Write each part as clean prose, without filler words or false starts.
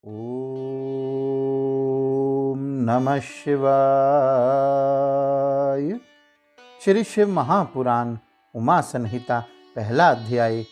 ओम नमः शिवाय। श्री शिव महापुराण उमा संहिता पहला अध्याय।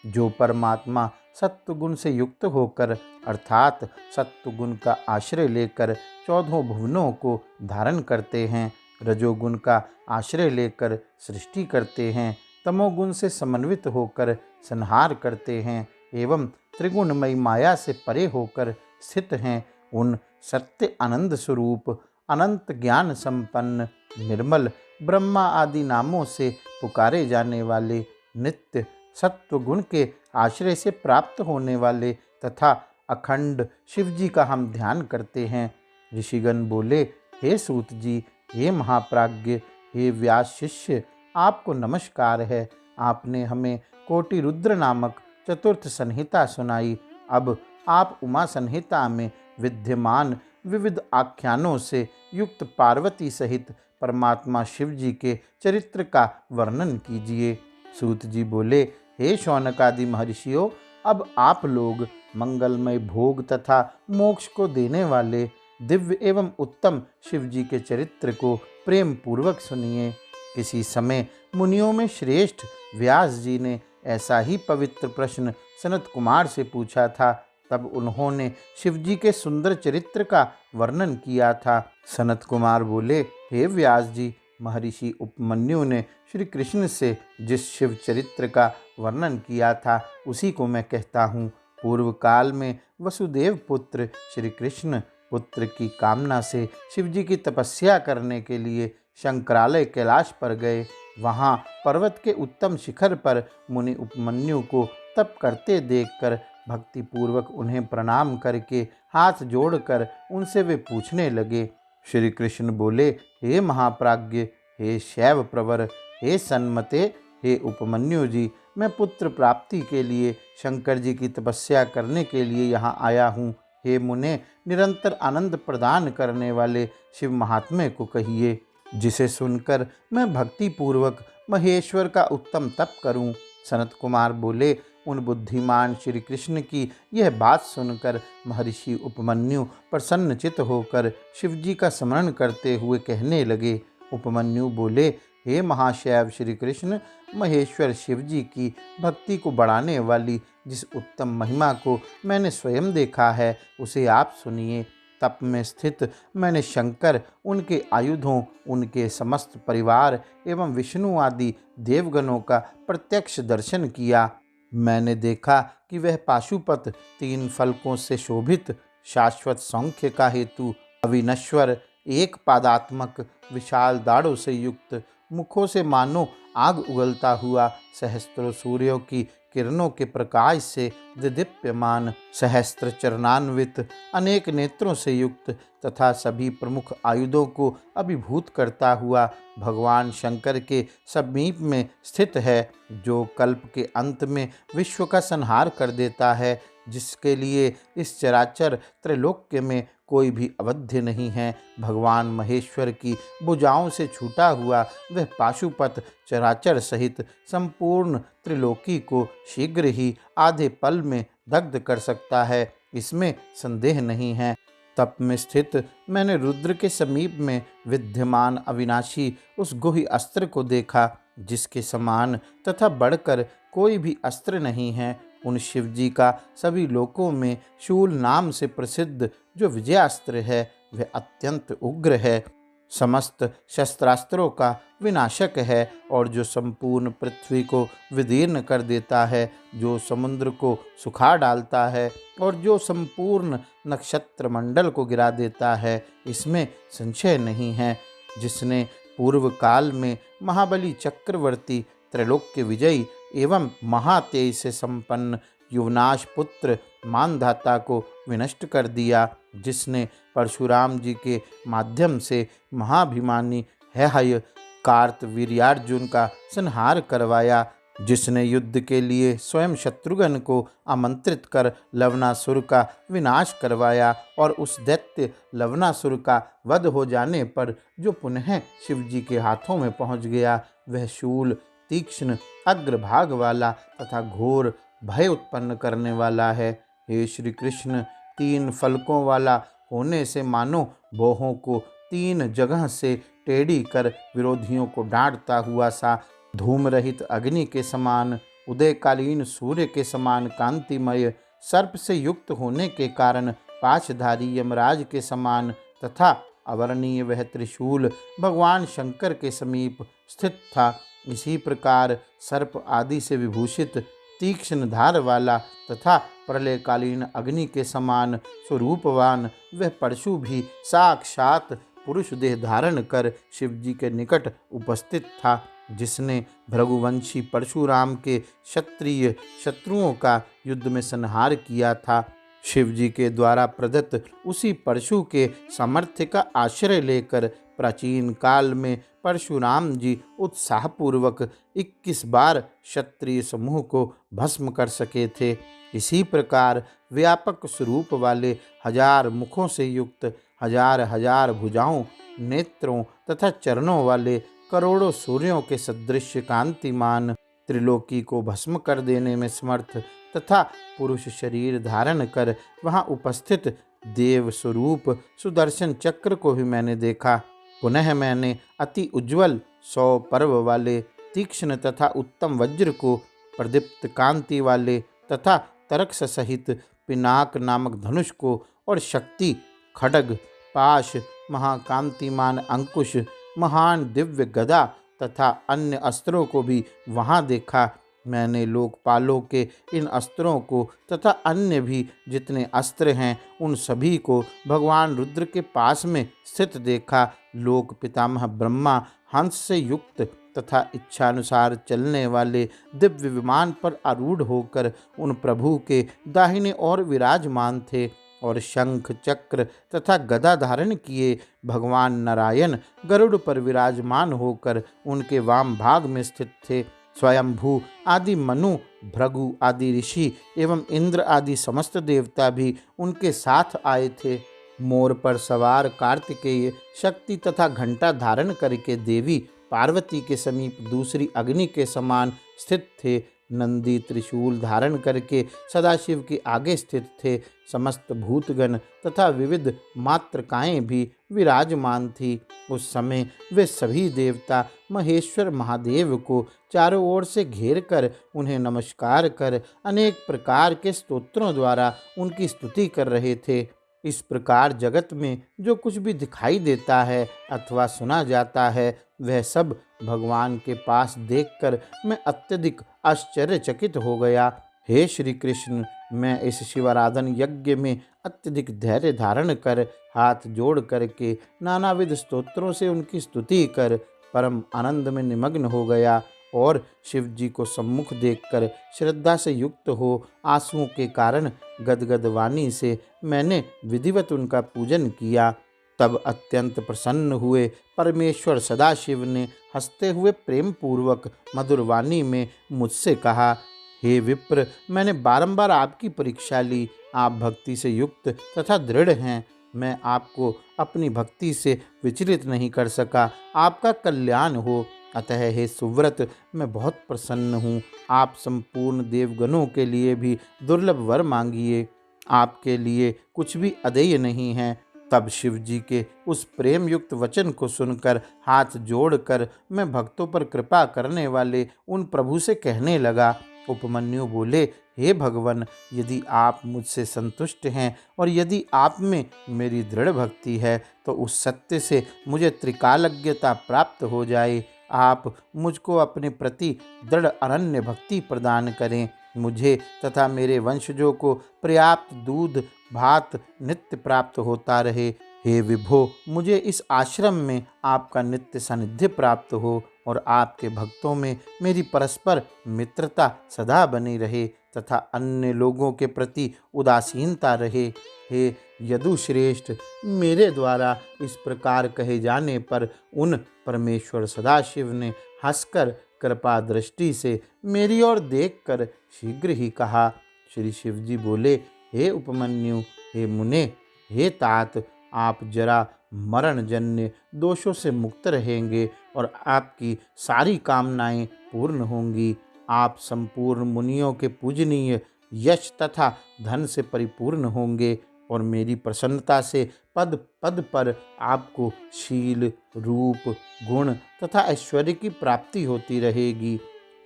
जो परमात्मा सत्वगुण से युक्त होकर अर्थात सत्वगुण का आश्रय लेकर 14 भुवनों को धारण करते हैं, रजोगुण का आश्रय लेकर सृष्टि करते हैं, तमोगुण से समन्वित होकर संहार करते हैं एवं त्रिगुणमयी माया से परे होकर स्थित हैं, उन सत्य आनंद स्वरूप अनंत ज्ञान संपन्न निर्मल ब्रह्मा आदि नामों से पुकारे जाने वाले नित्य सत्व गुण के आश्रय से प्राप्त होने वाले तथा अखंड शिव जी का हम ध्यान करते हैं। ऋषिगण बोले, हे सूत जी, हे महाप्राज्ञ, हे व्यास शिष्य, आपको नमस्कार है। आपने हमें कोटि रुद्र नामक चतुर्थ संहिता सुनाई। अब आप उमा संहिता में विद्यमान विविध आख्यानों से युक्त पार्वती सहित परमात्मा शिव जी के चरित्र का वर्णन कीजिए। सूत जी बोले, हे शौनकादि महर्षियों, अब आप लोग मंगलमय भोग तथा मोक्ष को देने वाले दिव्य एवं उत्तम शिव जी के चरित्र को प्रेम पूर्वक सुनिए। किसी समय मुनियों में श्रेष्ठ व्यास जी ने ऐसा ही पवित्र प्रश्न सनत कुमार से पूछा था। तब उन्होंने शिवजी के सुंदर चरित्र का वर्णन किया था। सनत कुमार बोले, हे व्यास जी, महर्षि उपमन्यु ने श्री कृष्ण से जिस शिव चरित्र का वर्णन किया था उसी को मैं कहता हूँ। पूर्व काल में वसुदेव पुत्र श्री कृष्ण पुत्र की कामना से शिवजी की तपस्या करने के लिए शंकरालय कैलाश पर गए। वहाँ पर्वत के उत्तम शिखर पर मुनि उपमन्यु को तप करते देखकर भक्ति पूर्वक उन्हें प्रणाम करके हाथ जोड़कर उनसे वे पूछने लगे। श्री कृष्ण बोले, हे महाप्राज्ञ, हे शैव प्रवर, हे सन्मते, हे उपमन्यु जी, मैं पुत्र प्राप्ति के लिए शंकर जी की तपस्या करने के लिए यहाँ आया हूँ। हे मुने, निरंतर आनंद प्रदान करने वाले शिव महात्म्य को कहिए, जिसे सुनकर मैं भक्ति पूर्वक महेश्वर का उत्तम तप करूं। सनत कुमार बोले, उन बुद्धिमान श्री कृष्ण की यह बात सुनकर महर्षि उपमन्यु प्रसन्नचित होकर शिवजी का स्मरण करते हुए कहने लगे। उपमन्यु बोले, हे महाशैव श्री कृष्ण, महेश्वर शिवजी की भक्ति को बढ़ाने वाली जिस उत्तम महिमा को मैंने स्वयं देखा है उसे आप सुनिए। तप में स्थित मैंने शंकर, उनके आयुधों, उनके समस्त परिवार एवं विष्णु आदि देवगणों का प्रत्यक्ष दर्शन किया। मैंने देखा कि वह पाशुपत 3 फलकों से शोभित, शाश्वत सौंख्य का हेतु, अविनश्वर, एक पादात्मक, विशाल दाढ़ों से युक्त, मुखों से मानो आग उगलता हुआ, सहस्त्रों सूर्यों की किरणों के प्रकाश से दिदीप्यमान, सहस्त्र चरणान्वित, अनेक नेत्रों से युक्त तथा सभी प्रमुख आयुधों को अभिभूत करता हुआ भगवान शंकर के समीप में स्थित है, जो कल्प के अंत में विश्व का संहार कर देता है, जिसके लिए इस चराचर त्रैलोक्य में कोई भी अवध्य नहीं है। भगवान महेश्वर की भुजाओं से छूटा हुआ वह पाशुपत चराचर सहित संपूर्ण त्रिलोकी को शीघ्र ही आधे पल में दग्ध कर सकता है, इसमें संदेह नहीं है। तप में स्थित मैंने रुद्र के समीप में विद्यमान अविनाशी उस गुह्य अस्त्र को देखा, जिसके समान तथा बढ़कर कोई भी अस्त्र नहीं है। उन शिवजी का सभी लोकों में शूल नाम से प्रसिद्ध जो विजयास्त्र है वह अत्यंत उग्र है, समस्त शस्त्रास्त्रों का विनाशक है और जो संपूर्ण पृथ्वी को विदीर्ण कर देता है, जो समुद्र को सुखा डालता है और जो संपूर्ण नक्षत्र मंडल को गिरा देता है, इसमें संशय नहीं है। जिसने पूर्व काल में महाबली चक्रवर्ती, त्रैलोक्य विजयी एवं महातेज से संपन्न युवनाश पुत्र मानधाता को विनष्ट कर दिया, जिसने परशुराम जी के माध्यम से महाभिमानी हेहय कार्तवीर्यार्जुन का संहार करवाया, जिसने युद्ध के लिए स्वयं शत्रुघ्न को आमंत्रित कर लवनासुर का विनाश करवाया और उस दैत्य लवनासुर का वध हो जाने पर जो पुनः शिवजी के हाथों में पहुंच गया, वह शूल, तीक्ष्ण, अग्रभाग वाला तथा घोर भय उत्पन्न करने वाला है। हे श्री कृष्ण, 3 फलकों वाला होने से मानो भौहों को 3 जगह से टेढ़ी कर विरोधियों को डांटता हुआ सा, धूम रहित अग्नि के समान, उदयकालीन सूर्य के समान कांतिमय, सर्प से युक्त होने के कारण पाशधारी यमराज के समान तथा अवर्णीय वह त्रिशूल भगवान शंकर के समीप स्थित था। इसी प्रकार सर्प आदि से विभूषित तीक्ष्ण धार वाला तथा प्रलयकालीन अग्नि के समान स्वरूपवान वह परशु भी साक्षात पुरुष देह धारण कर शिवजी के निकट उपस्थित था, जिसने भृगुवंशी परशुराम के क्षत्रिय शत्रुओं का युद्ध में संहार किया था। शिवजी के द्वारा प्रदत्त उसी परशु के सामर्थ्य का आश्रय लेकर प्राचीन काल में परशुराम जी उत्साहपूर्वक 21 बार क्षत्रिय समूह को भस्म कर सके थे। इसी प्रकार व्यापक स्वरूप वाले 1000 मुखों से युक्त, 1000 भुजाओं, नेत्रों तथा चरणों वाले करोड़ों सूर्यों के सदृश कांतिमान, त्रिलोकी को भस्म कर देने में समर्थ तथा पुरुष शरीर धारण कर वहां उपस्थित देव स्वरूप सुदर्शन चक्र को भी मैंने देखा। पुनः मैंने अति उज्ज्वल 100 पर्व वाले तीक्ष्ण तथा उत्तम वज्र को, प्रदीप्त कांति वाले तथा तरक्ष सहित पिनाक नामक धनुष को और शक्ति, खड्ग, पाश, महाकांतिमान अंकुश, महान दिव्य गदा तथा अन्य अस्त्रों को भी वहां देखा। मैंने लोकपालों के इन अस्त्रों को तथा अन्य भी जितने अस्त्र हैं उन सभी को भगवान रुद्र के पास में स्थित देखा। लोक पितामह ब्रह्मा हंस से युक्त तथा इच्छानुसार चलने वाले दिव्य विमान पर आरूढ़ होकर उन प्रभु के दाहिने ओर विराजमान थे और शंख चक्र तथा गदा धारण किए भगवान नारायण गरुड़ पर विराजमान होकर उनके वाम भाग में स्थित थे। स्वयंभू आदि मनु, भृगु आदि ऋषि एवं इंद्र आदि समस्त देवता भी उनके साथ आए थे। मोर पर सवार कार्तिकेय शक्ति तथा घंटा धारण करके देवी पार्वती के समीप दूसरी अग्नि के समान स्थित थे। नंदी त्रिशूल धारण करके सदाशिव के आगे स्थित थे। समस्त भूतगण तथा विविध मातृकाएं भी विराजमान थी। उस समय वे सभी देवता महेश्वर महादेव को चारों ओर से घेर कर उन्हें नमस्कार कर अनेक प्रकार के स्तोत्रों द्वारा उनकी स्तुति कर रहे थे। इस प्रकार जगत में जो कुछ भी दिखाई देता है अथवा सुना जाता है वह सब भगवान के पास देखकर मैं अत्यधिक आश्चर्यचकित हो गया। हे श्री कृष्ण, मैं इस शिवाराधन यज्ञ में अत्यधिक धैर्य धारण कर हाथ जोड़ करके नानाविध स्तोत्रों से उनकी स्तुति कर परम आनंद में निमग्न हो गया और शिव जी को सम्मुख देखकर श्रद्धा से युक्त हो आंसुओं के कारण गदगद वाणी से मैंने विधिवत उनका पूजन किया। तब अत्यंत प्रसन्न हुए परमेश्वर सदाशिव ने हंसते हुए प्रेम पूर्वक मधुर वाणी में मुझसे कहा, हे विप्र, मैंने बारंबार आपकी परीक्षा ली। आप भक्ति से युक्त तथा दृढ़ हैं। मैं आपको अपनी भक्ति से विचलित नहीं कर सका। आपका कल्याण हो। अतः हे सुव्रत, मैं बहुत प्रसन्न हूँ। आप संपूर्ण देवगणों के लिए भी दुर्लभ वर मांगिए। आपके लिए कुछ भी अदेय नहीं है। तब शिव जी के उस प्रेम युक्त वचन को सुनकर हाथ जोड़कर मैं भक्तों पर कृपा करने वाले उन प्रभु से कहने लगा। उपमन्यु बोले, हे भगवान, यदि आप मुझसे संतुष्ट हैं और यदि आप में मेरी दृढ़ भक्ति है तो उस सत्य से मुझे त्रिकालज्ञता प्राप्त हो जाए। आप मुझको अपने प्रति दृढ़ अनन्य भक्ति प्रदान करें। मुझे तथा मेरे वंशजों को पर्याप्त दूध भात नित्य प्राप्त होता रहे। हे विभो, मुझे इस आश्रम में आपका नित्य सानिध्य प्राप्त हो और आपके भक्तों में मेरी परस्पर मित्रता सदा बनी रहे तथा अन्य लोगों के प्रति उदासीनता रहे। हे यदुश्रेष्ठ, मेरे द्वारा इस प्रकार कहे जाने पर उन परमेश्वर सदाशिव ने हंसकर कृपा दृष्टि से मेरी ओर देखकर शीघ्र ही कहा। श्री शिव जी बोले, हे उपमन्यु, हे मुने, हे तात, आप जरा मरण जन्य दोषों से मुक्त रहेंगे और आपकी सारी कामनाएं पूर्ण होंगी। आप संपूर्ण मुनियों के पूजनीय, यश तथा धन से परिपूर्ण होंगे। और मेरी प्रसन्नता से पद पद पर आपको शील, रूप, गुण तथा ऐश्वर्य की प्राप्ति होती रहेगी।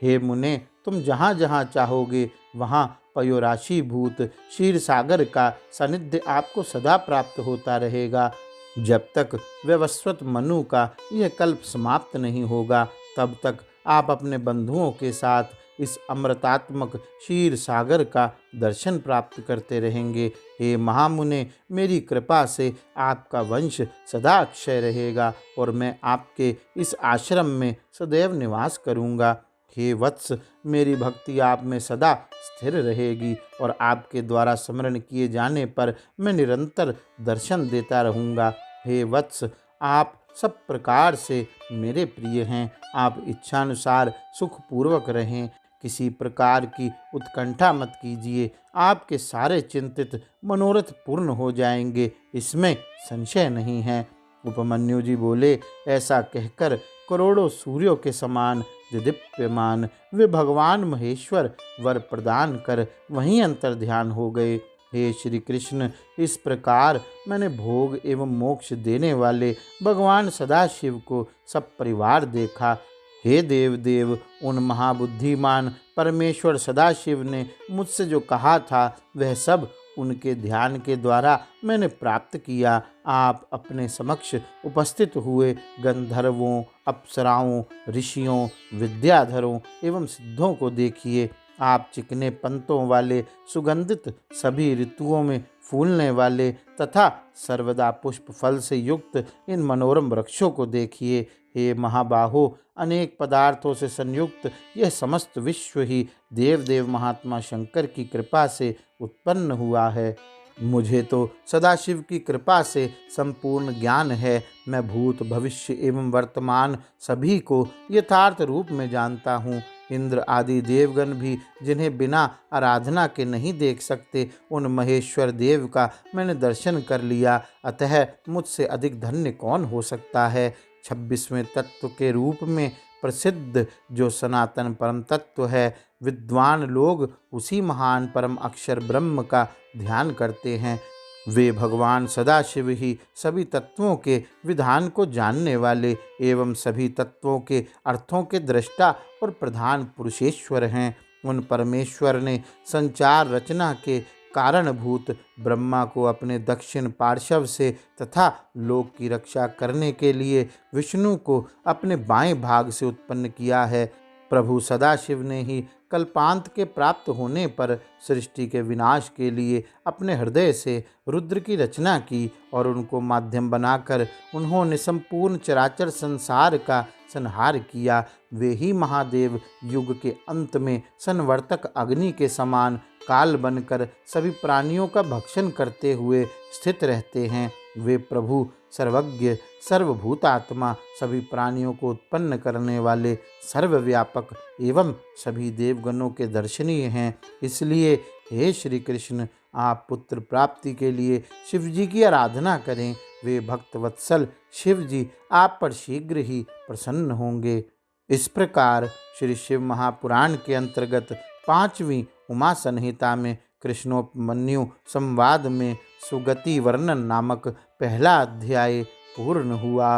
हे मुने, तुम जहाँ जहाँ चाहोगे वहाँ पयोराशीभूत क्षीर सागर का सानिध्य आपको सदा प्राप्त होता रहेगा। जब तक वैवस्वत मनु का यह कल्प समाप्त नहीं होगा, तब तक आप अपने बंधुओं के साथ इस अमृतात्मक क्षीर सागर का दर्शन प्राप्त करते रहेंगे। हे महामुने, मेरी कृपा से आपका वंश सदा अक्षय रहेगा और मैं आपके इस आश्रम में सदैव निवास करूँगा। हे वत्स, मेरी भक्ति आप में सदा स्थिर रहेगी और आपके द्वारा स्मरण किए जाने पर मैं निरंतर दर्शन देता रहूँगा। हे वत्स, आप सब प्रकार से मेरे प्रिय हैं। आप इच्छानुसार सुखपूर्वक रहें, किसी प्रकार की उत्कंठा मत कीजिए। आपके सारे चिंतित मनोरथ पूर्ण हो जाएंगे, इसमें संशय नहीं है। उपमन्यु जी बोले, ऐसा कहकर करोड़ों सूर्यों के समान दिदीप्यमान वे भगवान महेश्वर वर प्रदान कर वहीं अंतर ध्यान हो गए। हे श्री कृष्ण, इस प्रकार मैंने भोग एवं मोक्ष देने वाले भगवान सदाशिव को सब परिवार देखा। हे देव, उन महाबुद्धिमान परमेश्वर सदाशिव ने मुझसे जो कहा था वह सब उनके ध्यान के द्वारा मैंने प्राप्त किया। आप अपने समक्ष उपस्थित हुए गंधर्वों, अप्सराओं, ऋषियों, विद्याधरों एवं सिद्धों को देखिए। आप चिकने पंतों वाले, सुगंधित, सभी ऋतुओं में फूलने वाले तथा सर्वदा पुष्प फल से युक्त इन मनोरम वृक्षों को देखिए। हे महाबाहो, अनेक पदार्थों से संयुक्त यह समस्त विश्व ही देव महात्मा शंकर की कृपा से उत्पन्न हुआ है। मुझे तो सदाशिव की कृपा से संपूर्ण ज्ञान है। मैं भूत, भविष्य एवं वर्तमान सभी को यथार्थ रूप में जानता हूँ। इंद्र आदि देवगण भी जिन्हें बिना आराधना के नहीं देख सकते, उन महेश्वर देव का मैंने दर्शन कर लिया। अतः मुझसे अधिक धन्य कौन हो सकता है। 26वें तत्व के रूप में प्रसिद्ध जो सनातन परम तत्व है, विद्वान लोग उसी महान परम अक्षर ब्रह्म का ध्यान करते हैं। वे भगवान सदाशिव ही सभी तत्वों के विधान को जानने वाले एवं सभी तत्वों के अर्थों के दृष्टा और प्रधान पुरुषेश्वर हैं। उन परमेश्वर ने संचार रचना के कारणभूत ब्रह्मा को अपने दक्षिण पार्श्व से तथा लोक की रक्षा करने के लिए विष्णु को अपने बाएं भाग से उत्पन्न किया है। प्रभु सदाशिव ने ही कल्पांत के प्राप्त होने पर सृष्टि के विनाश के लिए अपने हृदय से रुद्र की रचना की और उनको माध्यम बनाकर उन्होंने संपूर्ण चराचर संसार का संहार किया। वे ही महादेव युग के अंत में संवर्तक अग्नि के समान काल बनकर सभी प्राणियों का भक्षण करते हुए स्थित रहते हैं। वे प्रभु सर्वज्ञ, सर्वभूतात्मा, सभी प्राणियों को उत्पन्न करने वाले, सर्वव्यापक एवं सभी देवगणों के दर्शनीय हैं। इसलिए हे श्री कृष्ण, आप पुत्र प्राप्ति के लिए शिव जी की आराधना करें। वे भक्त वत्सल शिव जी आप पर शीघ्र ही प्रसन्न होंगे। इस प्रकार श्री शिव महापुराण के अंतर्गत 5वीं उमा संहिता में कृष्णोपमन्यु संवाद में सुगति वर्णन नामक पहला अध्याय पूर्ण हुआ।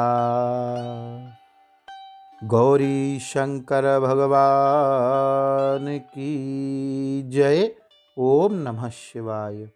गौरी शंकर भगवान की जय। ओम नमः शिवाय।